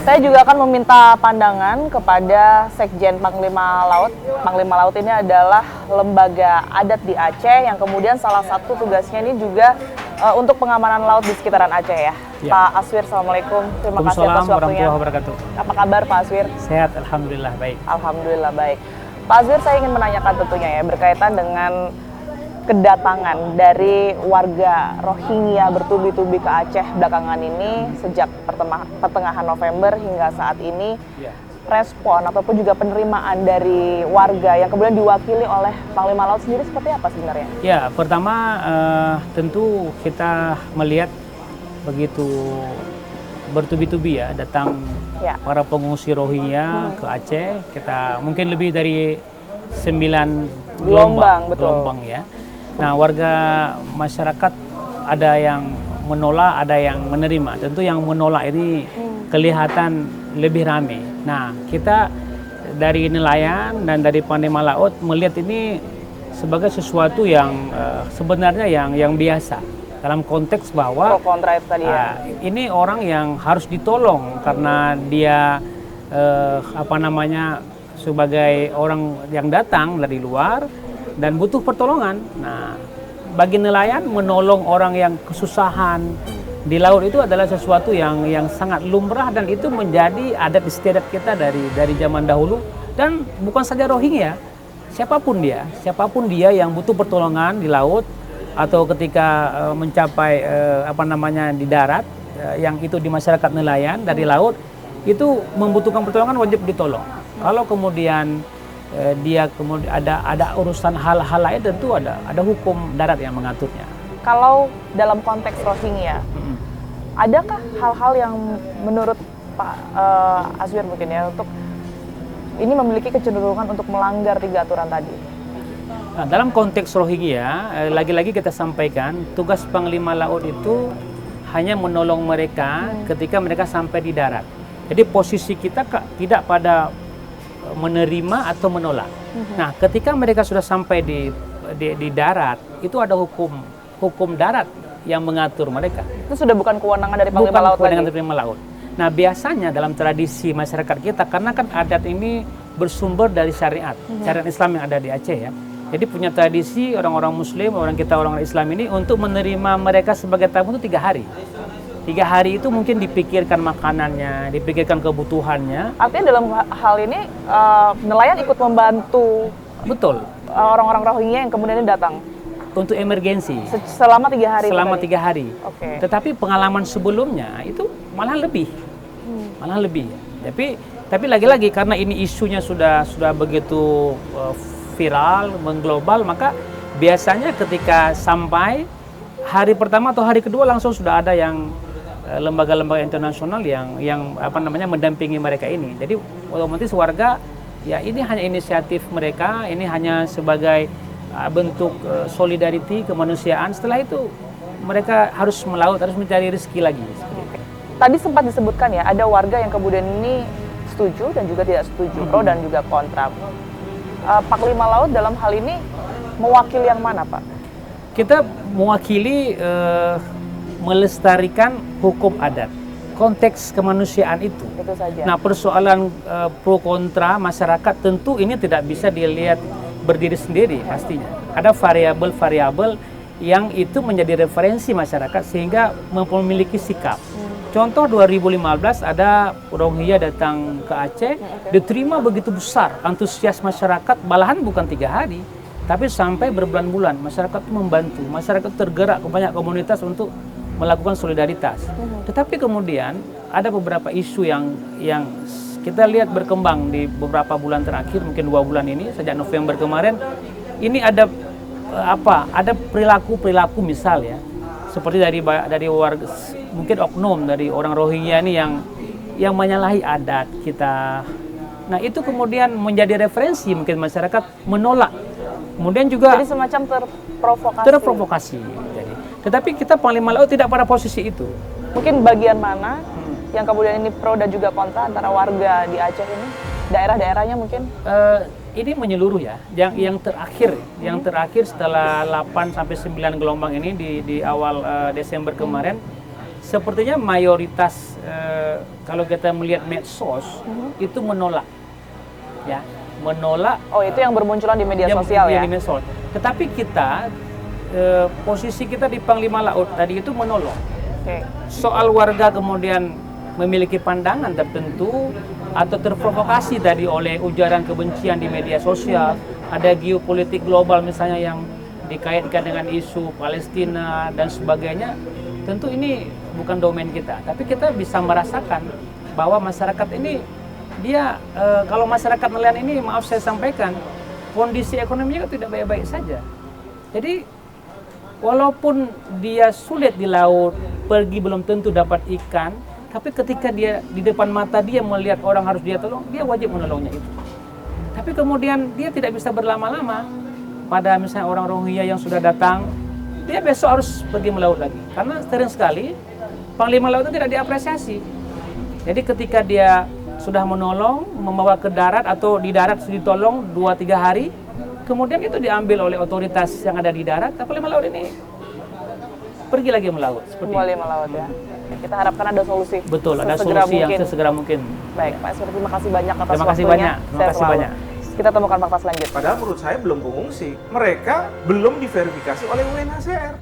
Saya juga akan meminta pandangan kepada Sekjen Panglima Laut. Panglima Laut ini adalah lembaga adat di Aceh yang kemudian salah satu tugasnya ini juga untuk pengamanan laut di sekitaran Aceh ya. Pak Aswir, Assalamualaikum. Terima kasih atas waktunya. Apa kabar Pak Aswir? Sehat, Alhamdulillah baik. Alhamdulillah baik. Pak Aswir, saya ingin menanyakan tentunya ya berkaitan dengan kedatangan dari warga Rohingya bertubi-tubi ke Aceh belakangan ini sejak pertengahan November hingga saat ini, respon ataupun juga penerimaan dari warga yang kemudian diwakili oleh Panglima Laut sendiri seperti apa sebenarnya? Ya, pertama tentu kita melihat begitu bertubi-tubi ya datang para pengungsi Rohingya ke Aceh. Kita mungkin lebih dari 9 gelombang ya. Nah, warga masyarakat ada yang menolak, ada yang menerima. Tentu yang menolak ini kelihatan lebih ramai. Nah, kita dari nelayan dan dari Panglima Laut melihat ini sebagai sesuatu yang sebenarnya yang biasa dalam konteks bahwa pro kontra itu tadi ya. Ini orang yang harus ditolong karena dia sebagai orang yang datang dari luar dan butuh pertolongan. Nah, bagi nelayan menolong orang yang kesusahan di laut itu adalah sesuatu yang sangat lumrah dan itu menjadi adat istiadat kita dari zaman dahulu. Dan bukan saja Rohingya, siapapun dia yang butuh pertolongan di laut atau ketika mencapai di darat, yang itu di masyarakat nelayan dari laut itu membutuhkan pertolongan wajib ditolong. Kalau kemudian dia kemudian ada urusan hal-hal lain, tentu ada hukum darat yang mengaturnya. Kalau dalam konteks Rohingya, adakah hal-hal yang menurut Pak Aswir mungkin ya untuk ini memiliki kecenderungan untuk melanggar 3 aturan tadi? Nah, dalam konteks Rohingya, lagi-lagi kita sampaikan tugas Panglima Laut itu hanya menolong mereka ketika mereka sampai di darat. Jadi posisi kita tidak pada menerima atau menolak. Nah, ketika mereka sudah sampai di darat, itu ada hukum darat yang mengatur mereka. Itu sudah bukan kewenangan dari Panglima Laut lagi. Dari Panglima Laut. Nah, biasanya dalam tradisi masyarakat kita, karena kan adat ini bersumber dari syariat Islam yang ada di Aceh ya. Jadi punya tradisi orang-orang Muslim, orang Islam ini untuk menerima mereka sebagai tamu itu 3 hari. 3 hari itu mungkin dipikirkan makanannya, dipikirkan kebutuhannya. Artinya dalam hal ini nelayan ikut membantu. Betul. Orang-orang Rohingya yang kemudian datang untuk emergensi. Selama 3 hari. Selama 3 hari. Okay. Tetapi pengalaman sebelumnya itu malah lebih. Tapi lagi-lagi karena ini isunya sudah begitu viral, mengglobal, maka biasanya ketika sampai hari pertama atau hari kedua langsung sudah ada yang lembaga-lembaga internasional yang mendampingi mereka ini. Jadi otomatis warga ya ini hanya inisiatif mereka, ini hanya sebagai bentuk solidarity kemanusiaan. Setelah itu mereka harus melaut, harus mencari rezeki lagi. Tadi sempat disebutkan ya ada warga yang kemudian ini setuju dan juga tidak setuju, pro dan juga kontra. Panglima Laut dalam hal ini mewakili yang mana, Pak? Kita mewakili melestarikan hukum adat, konteks kemanusiaan itu. Itu saja. Nah, persoalan pro kontra masyarakat tentu ini tidak bisa dilihat berdiri sendiri pastinya. Ada variabel-variabel yang itu menjadi referensi masyarakat sehingga memiliki sikap. Contoh 2015 ada Rohingya datang ke Aceh, diterima begitu besar, antusias masyarakat, malahan bukan 3 hari, tapi sampai berbulan-bulan masyarakat membantu, masyarakat tergerak ke banyak komunitas untuk melakukan solidaritas. Tetapi kemudian ada beberapa isu yang kita lihat berkembang di beberapa bulan terakhir, mungkin 2 bulan ini sejak November kemarin. Ini ada perilaku misal ya, seperti dari warga, mungkin oknum dari orang Rohingya ini yang menyalahi adat kita. Nah, itu kemudian menjadi referensi mungkin masyarakat menolak. Kemudian juga jadi semacam terprovokasi. Tetapi kita Panglima Laut tidak pada posisi itu. Mungkin bagian mana yang kemudian ini pro dan juga kontra antara warga di Aceh ini? Daerah-daerahnya mungkin? Ini menyeluruh ya. Yang terakhir setelah 8 sampai 9 gelombang ini di awal Desember kemarin, sepertinya mayoritas kalau kita melihat medsos itu menolak, ya, menolak. Oh, itu yang bermunculan di media sosial ya? Di medsos. Tetapi kita posisi kita di Panglima Laut tadi itu menolong. Oke. Soal warga kemudian memiliki pandangan tertentu atau terprovokasi tadi oleh ujaran kebencian di media sosial, ada geopolitik global misalnya yang dikaitkan dengan isu Palestina dan sebagainya, tentu ini bukan domain kita. Tapi kita bisa merasakan bahwa masyarakat ini, dia kalau masyarakat nelayan ini, maaf saya sampaikan, kondisi ekonominya tidak baik-baik saja. Jadi walaupun dia sulit di laut, pergi belum tentu dapat ikan, tapi ketika dia di depan mata dia melihat orang harus dia tolong, dia wajib menolongnya itu. Tapi kemudian dia tidak bisa berlama-lama. Pada misalnya orang Rohingya yang sudah datang, dia besok harus pergi melaut lagi. Karena sering sekali Panglima Laut itu tidak diapresiasi. Jadi ketika dia sudah menolong, membawa ke darat atau di darat sudah ditolong 2-3 hari, kemudian itu diambil oleh otoritas yang ada di darat, Panglima Laut ini pergi lagi melaut. Kembali melaut ya. Kita harapkan ada solusi. Betul, ada solusi yang sesegera mungkin. Baik, Pak Iswar, terima kasih banyak atas Terima kasih waktunya. banyak. Terima kasih banyak. Kita temukan fakta selanjutnya. Padahal menurut saya belum pengungsi. Mereka belum diverifikasi oleh UNHCR.